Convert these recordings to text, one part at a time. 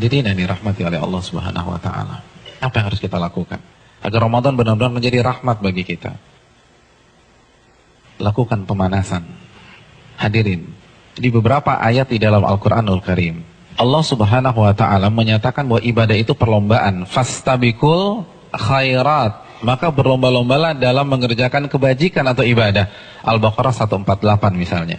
Hadirin yang dirahmati oleh Allah Subhanahu wa taala. Apa yang harus kita lakukan agar Ramadan benar-benar menjadi rahmat bagi kita? Lakukan pemanasan. Hadirin, di beberapa ayat di dalam Al-Qur'anul Karim, Allah Subhanahu wa taala menyatakan bahwa ibadah itu perlombaan. Fastabiqul khairat. Maka berlomba-lombalah dalam mengerjakan kebajikan atau ibadah. Al-Baqarah 148 misalnya.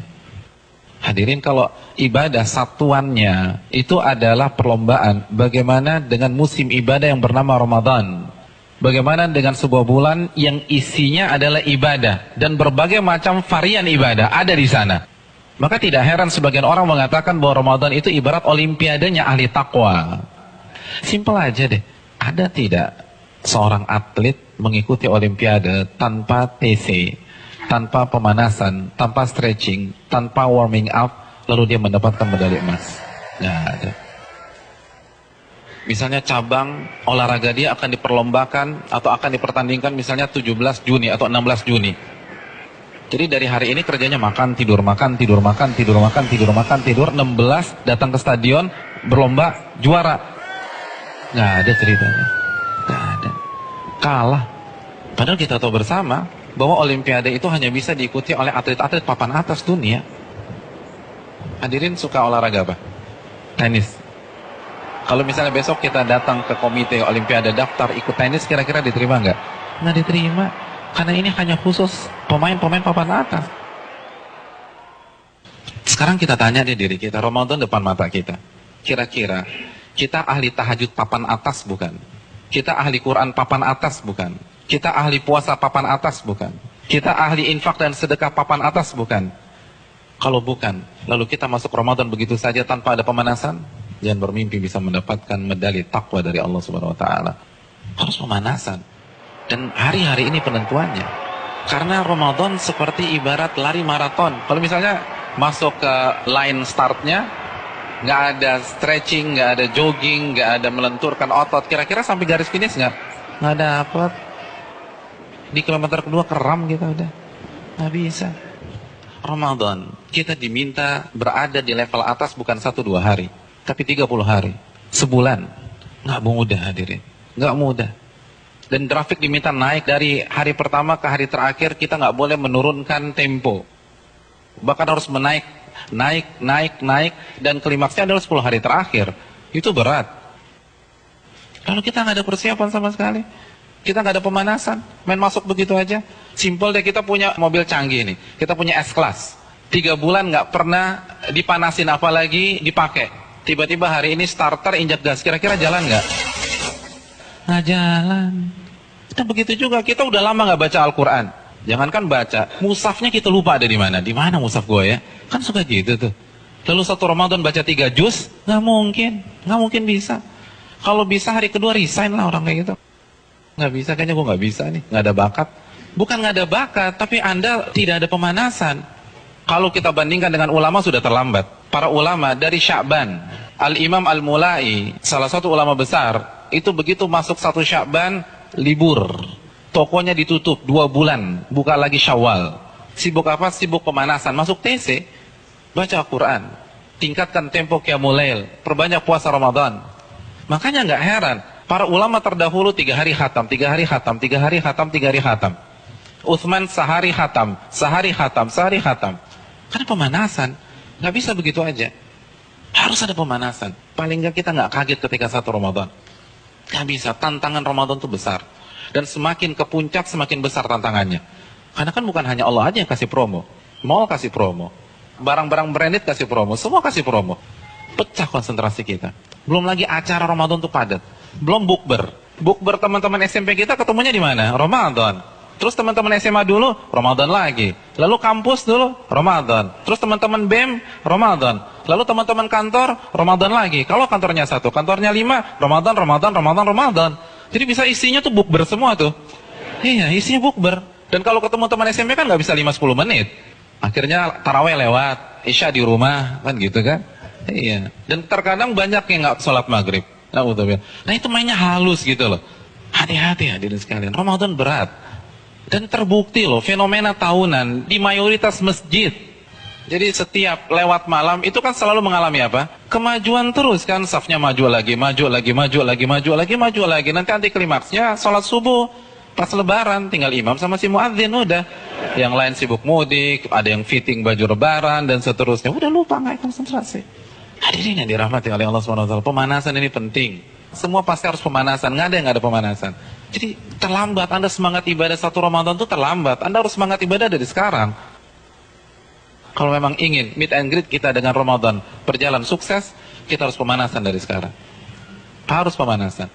Hadirin, kalau ibadah satuannya itu adalah perlombaan, bagaimana dengan musim ibadah yang bernama Ramadan? Bagaimana dengan sebuah bulan yang isinya adalah ibadah dan berbagai macam varian ibadah ada di sana? Maka tidak heran sebagian orang mengatakan bahwa Ramadan itu ibarat olimpiadenya ahli takwa. Simpel aja deh. Ada tidak seorang atlet mengikuti olimpiade tanpa TC, tanpa pemanasan, tanpa stretching, tanpa warming up, lalu dia mendapatkan medali emas? Nggak ada. Misalnya cabang olahraga dia akan diperlombakan atau akan dipertandingkan misalnya 17 Juni atau 16 Juni. Jadi dari hari ini kerjanya makan, tidur, makan, tidur, makan, tidur, makan, tidur, makan, tidur. 16 datang ke stadion, berlomba, juara. Nggak ada ceritanya. Nggak ada. Kalah. Padahal kita tahu bersama bahwa olimpiade itu hanya bisa diikuti oleh atlet-atlet papan atas dunia. Hadirin suka olahraga apa? Tenis. Kalau misalnya besok kita datang ke komite olimpiade daftar ikut tenis, kira-kira diterima nggak? Nggak diterima. Karena ini hanya khusus pemain-pemain papan atas. Sekarang kita tanya deh diri kita, Ramadan depan mata kita. Kira-kira kita ahli tahajud papan atas bukan? Kita ahli Quran papan atas bukan? Kita ahli puasa papan atas bukan? Kita ahli infak dan sedekah papan atas bukan? Kalau bukan, lalu kita masuk Ramadan begitu saja tanpa ada pemanasan? Jangan bermimpi bisa mendapatkan medali takwa dari Allah Subhanahu wa taala. Harus pemanasan. Dan hari-hari ini penentuannya. Karena Ramadan seperti ibarat lari maraton. Kalau misalnya masuk ke line startnya, nggak ada stretching, nggak ada jogging, nggak ada melenturkan otot, kira-kira sampai garis finish nggak dapat. Di kilometer kedua keram kita udah, nggak bisa. Ramadan kita diminta berada di level atas bukan 1-2 hari, tapi 30 hari, sebulan. Nggak mudah hadirin, nggak mudah. Dan grafik diminta naik dari hari pertama ke hari terakhir, kita nggak boleh menurunkan tempo. Bahkan harus naik, dan klimaksnya adalah 10 hari terakhir. Itu berat. Lalu kita nggak ada persiapan sama sekali. Kita nggak ada pemanasan, main masuk begitu aja. Simpel deh, kita punya mobil canggih nih. Kita punya S-Class. 3 bulan nggak pernah dipanasin, apalagi dipakai. Tiba-tiba hari ini starter injak gas, kira-kira jalan nggak? Nggak jalan. Kita begitu juga, kita udah lama nggak baca Al-Quran. Jangankan baca, mushafnya kita lupa ada di mana. Di mana mushaf gue ya? Kan suka gitu tuh. Lalu satu Ramadan baca 3 juz, nggak mungkin bisa. Kalau bisa hari kedua resign lah orang kayak gitu. Nggak bisa, kayaknya gue nggak bisa nih, nggak ada bakat. Bukan nggak ada bakat, tapi Anda tidak ada pemanasan. Kalau kita bandingkan dengan ulama sudah terlambat. Para ulama dari Sya'ban, Al-Imam Al-Mulai, salah satu ulama besar, itu begitu masuk 1 Sya'ban, libur. Tokonya ditutup 2 bulan, buka lagi Syawal. Sibuk apa? Sibuk pemanasan. Masuk TC, baca Al-Quran, tingkatkan tempo Qiyamul Lail, perbanyak puasa Ramadan. Makanya nggak heran, para ulama terdahulu 3 hari khatam, 3 hari khatam, 3 hari khatam, 3 hari khatam. Utsman sehari khatam, sehari khatam, sehari khatam. Karena pemanasan, nggak bisa begitu aja. Harus ada pemanasan. Paling nggak kita nggak kaget ketika 1 Ramadan. Nggak bisa, tantangan Ramadan itu besar. Dan semakin ke puncak, semakin besar tantangannya. Karena kan bukan hanya Allah aja yang kasih promo. Mall kasih promo. Barang-barang branded kasih promo. Semua kasih promo. Pecah konsentrasi kita. Belum lagi acara Ramadan itu padat. Belum bukber. Bukber teman-teman SMP kita ketemunya di mana? Ramadan. Terus teman-teman SMA dulu, Ramadan lagi. Lalu kampus dulu, Ramadan. Terus teman-teman BEM, Ramadan. Lalu teman-teman kantor, Ramadan lagi. Kalau kantornya 1, kantornya 5, Ramadan. Jadi bisa isinya tuh bukber semua tuh. Iya, isinya bukber. Dan kalau ketemu teman SMP kan nggak bisa 5-10 menit. Akhirnya taraweh lewat, Isya di rumah, kan gitu kan. Iya. Dan terkadang banyak yang nggak sholat maghrib. Nah itu mainnya halus gitu loh. Hati-hati hadirin sekalian, Ramadan berat. Dan terbukti loh, fenomena tahunan di mayoritas masjid. Jadi setiap lewat malam itu kan selalu mengalami apa? Kemajuan terus kan, safnya maju lagi, maju lagi, maju lagi, maju lagi, maju lagi. Nanti anti klimaksnya sholat subuh pas lebaran, tinggal imam sama si muadzin udah. Yang lain sibuk mudik, ada yang fitting baju lebaran dan seterusnya. Udah lupa, nggak konsentrasi. Hadirin yang dirahmati oleh Allah SWT, pemanasan ini penting. Semua pasti harus pemanasan, nggak ada yang nggak ada pemanasan. Jadi terlambat, Anda semangat ibadah satu Ramadan itu terlambat. Anda harus semangat ibadah dari sekarang. Kalau memang ingin meet and greet kita dengan Ramadan berjalan sukses, kita harus pemanasan dari sekarang. Harus pemanasan.